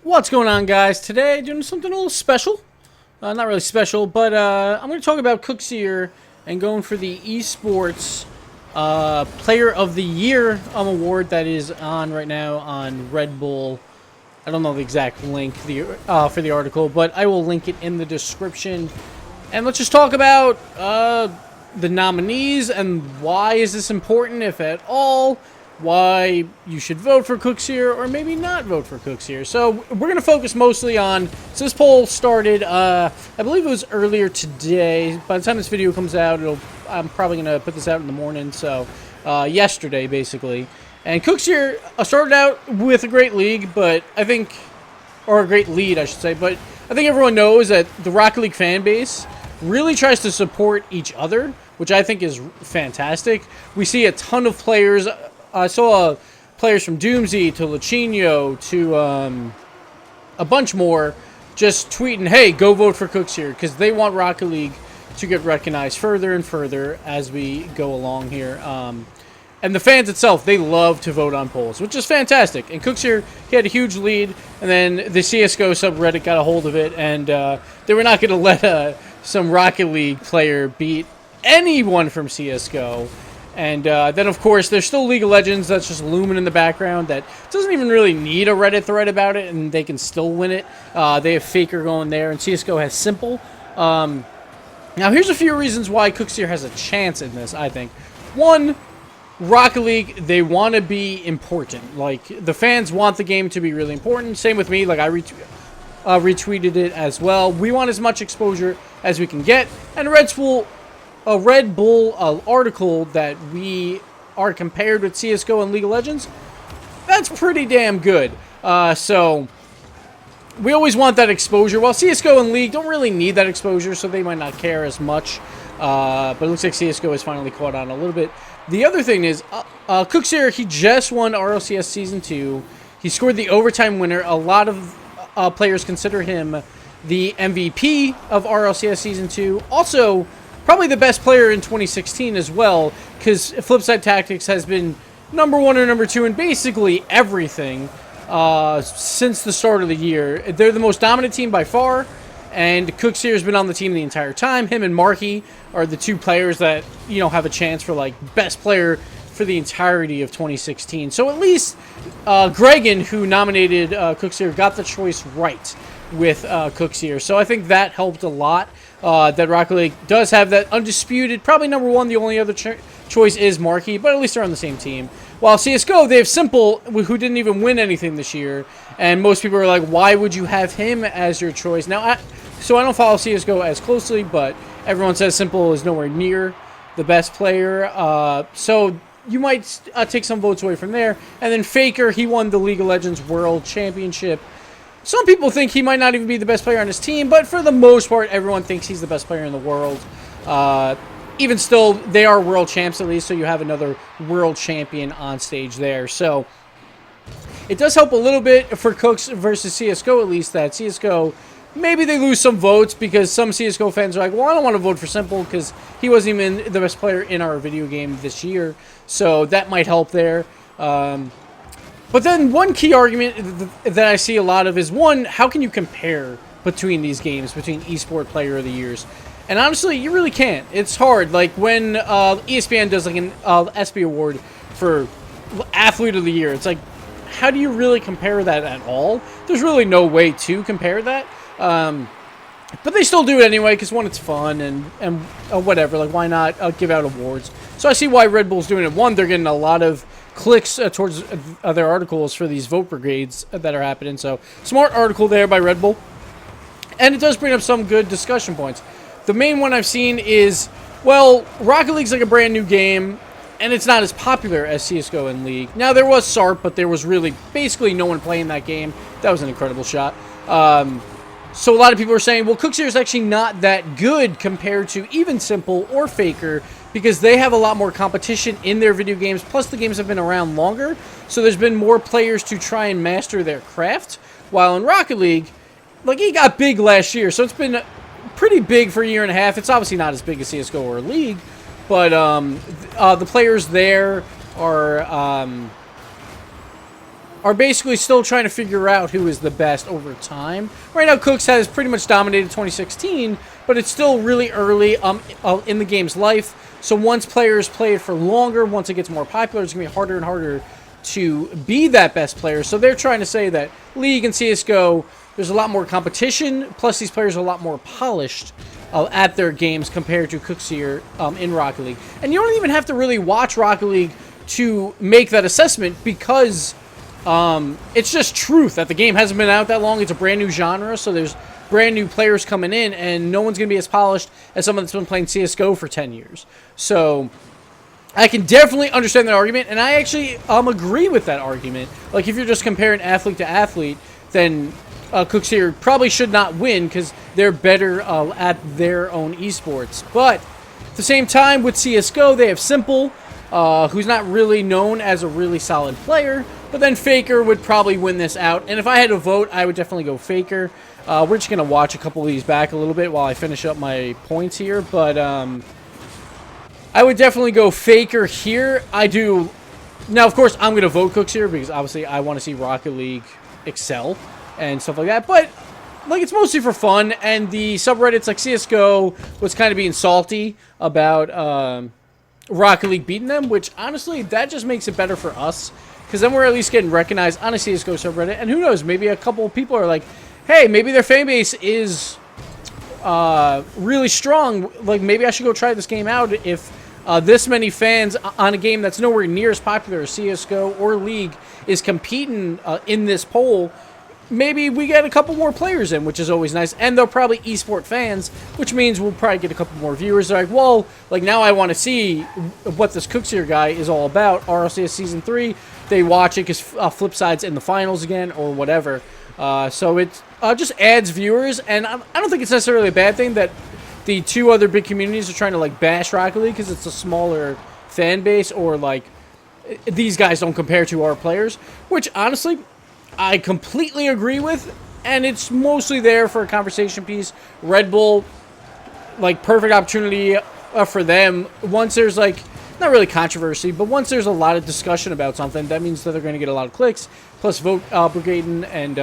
What's going on, guys? Today, doing something a little special. Not really special, but I'm going to talk about Kuxir and going for the Esports Player of the Year award that is on right now on Red Bull. I don't know the exact link for the article, but I will link it in the description. And let's just talk about the nominees and why is this important, if at all. Why you should vote for Kuxir or maybe not vote for Kuxir. So we're going to focus mostly on, so this poll started, I believe it was earlier today. By the time this video comes out, I'm probably going to put this out in the morning, so yesterday basically. And Kuxir started out with a great league, but I think, or a great lead I should say, but I think everyone knows that the Rocket League fan base really tries to support each other, which I think is fantastic. We see a ton of players. I saw players from Doomsy to Lachino to a bunch more just tweeting, hey, go vote for Kuxir, because they want Rocket League to get recognized further and further as we go along here. And the fans itself, they love to vote on polls, which is fantastic. And Kuxir, he had a huge lead, and then the CSGO subreddit got a hold of it, and they were not going to let some Rocket League player beat anyone from CSGO. And then, of course, there's still League of Legends that's just looming in the background that doesn't even really need a Reddit thread about it, and they can still win it. They have Faker going there, and CSGO has Simple. Now, here's a few reasons why Kuxir has a chance in this, I think. One, Rocket League, they want to be important. Like, the fans want the game to be really important. Same with me. Like, I retweeted it as well. We want as much exposure as we can get. And a Red Bull article that we are compared with CSGO and League of Legends, that's pretty damn good. So we always want that exposure. While CSGO and League don't really need that exposure, so they might not care as much. But it looks like CSGO has finally caught on a little bit. The other thing is, Kuxir, he just won RLCS Season 2. He scored the overtime winner. A lot of players consider him the MVP of RLCS Season 2. Also, probably the best player in 2016 as well, because Flipside Tactics has been #1 or #2 in basically everything since the start of the year. They're the most dominant team by far, and Kuxir has been on the team the entire time. Him and Marky are the two players that, you know, have a chance for, like, best player for the entirety of 2016. So at least Gregan, who nominated Kuxir, got the choice right with Kuxir. So I think that helped a lot. That Rocket League does have that undisputed, probably #1, the only other choice is Marky, but at least they're on the same team. While CSGO, they have Simple, who didn't even win anything this year, and most people are like, why would you have him as your choice? Now, I don't follow CSGO as closely, but everyone says Simple is nowhere near the best player, so you might take some votes away from there. And then Faker, he won the League of Legends World Championship. Some people think he might not even be the best player on his team, but for the most part, everyone thinks he's the best player in the world. Even still, they are world champs at least, so you have another world champion on stage there. So it does help a little bit for Cooks versus CSGO, at least, that CSGO, maybe they lose some votes because some CSGO fans are like, well, I don't want to vote for Simple because he wasn't even the best player in our video game this year. So that might help there. But then one key argument that I see a lot of is, one, how can you compare between these games, between Esport Player of the Years? And honestly, you really can't. It's hard. Like when ESPN does like an ESPY award for Athlete of the Year, it's like, how do you really compare that at all? There's really no way to compare that. But they still do it anyway because, one, it's fun and whatever. Like, why not give out awards? So I see why Red Bull's doing it. One, they're getting a lot of clicks towards their articles for these vote brigades that are happening. So smart article there by Red Bull. And it does bring up some good discussion points. The main one I've seen is, well, Rocket League's like a brand new game, and it's not as popular as CSGO and League. Now, there was SARP, but there was really basically no one playing that game. That was an incredible shot. So a lot of people are saying, well, Kuxir is actually not that good compared to even Simple or Faker, because they have a lot more competition in their video games, plus the games have been around longer, so there's been more players to try and master their craft, while in Rocket League, like, it got big last year, so it's been pretty big for a year and a half. It's obviously not as big as CSGO or League, but the players there are are basically still trying to figure out who is the best over time. Right now, Cooks has pretty much dominated 2016, but it's still really early in the game's life. So once players play it for longer, once it gets more popular, it's going to be harder and harder to be that best player. So they're trying to say that League and CSGO, there's a lot more competition, plus these players are a lot more polished at their games compared to Kuxir in Rocket League. And you don't even have to really watch Rocket League to make that assessment, because it's just truth that the game hasn't been out that long. It's a brand new genre, so there's brand new players coming in, and no one's going to be as polished as someone that's been playing CSGO for 10 years. So I can definitely understand that argument, and I actually agree with that argument. Like, if you're just comparing athlete to athlete, then Kuxir probably should not win because they're better at their own esports. But at the same time, with CSGO, they have Simple, who's not really known as a really solid player, but then Faker would probably win this out. And if I had to vote, I would definitely go Faker. We're just going to watch a couple of these back a little bit while I finish up my points here, but I would definitely go Faker here. I do. Now, of course, I'm going to vote Kuxir because obviously I want to see Rocket League excel and stuff like that, but like, it's mostly for fun, and the subreddits like CSGO was kind of being salty about Rocket League beating them, which honestly, that just makes it better for us, because then we're at least getting recognized on a CSGO subreddit, and who knows, maybe a couple of people are like, hey, maybe their fan base is really strong, like maybe I should go try this game out. If this many fans on a game that's nowhere near as popular as CSGO or League is competing in this poll, maybe we get a couple more players in, which is always nice. And they're probably esport fans, which means we'll probably get a couple more viewers. They're like, well, like, now I want to see what this Kuxir guy is all about. RLCS Season 3, they watch it because Flipside's in the finals again or whatever. So it just adds viewers, and I don't think it's necessarily a bad thing that the two other big communities are trying to, like, bash Rocket League because it's a smaller fan base, or, like, these guys don't compare to our players, which, honestly, I completely agree with, and it's mostly there for a conversation piece. Red Bull, like, perfect opportunity for them. Once there's, like, not really controversy, but once there's a lot of discussion about something, that means that they're going to get a lot of clicks, plus vote Brigaden, and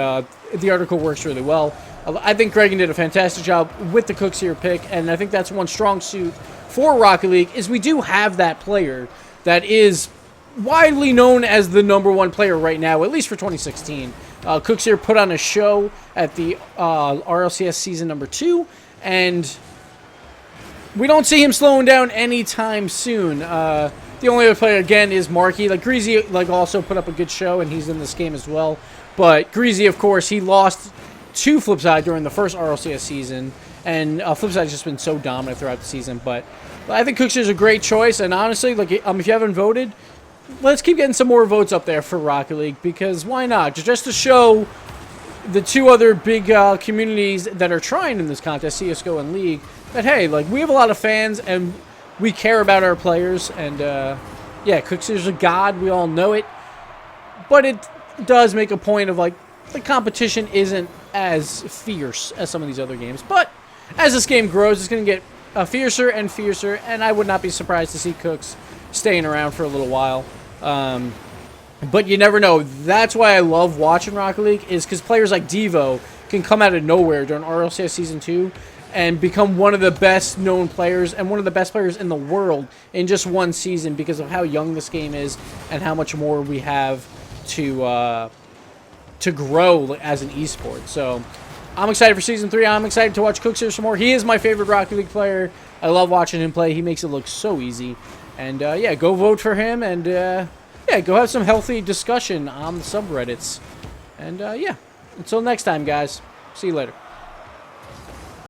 the article works really well. I think Gregan did a fantastic job with the Kuxir pick, and I think that's one strong suit for Rocket League, is we do have that player that is widely known as the #1 player right now, at least for 2016. Kuxir put on a show at the RLCS season #2, and we don't see him slowing down anytime soon. The only other player, again, is Marky. Like, Greasy, like, also put up a good show, and he's in this game as well. But Greasy, of course, he lost to Flipside during the first RLCS season, and Flipside's just been so dominant throughout the season. But I think Kuxir's a great choice, and honestly, like, if you haven't voted, let's keep getting some more votes up there for Rocket League, because why not? Just to show the two other big communities that are trying in this contest, CSGO and League, that, hey, like, we have a lot of fans, and we care about our players, and, yeah, Kuxir's a god, we all know it, but it does make a point of, like, the competition isn't as fierce as some of these other games, but as this game grows, it's going to get fiercer and fiercer, and I would not be surprised to see Cooks staying around for a little while. But you never know. That's why I love watching Rocket League, is because players like Devo can come out of nowhere during RLCS Season 2 and become one of the best known players and one of the best players in the world in just one season, because of how young this game is and how much more we have to grow as an esport. So I'm excited for Season 3. I'm excited to watch Kuxir some more. He is my favorite Rocket League player. I love watching him play. He makes it look so easy. And, yeah, go vote for him, and, yeah, go have some healthy discussion on the subreddits. And, yeah, until next time, guys. See you later.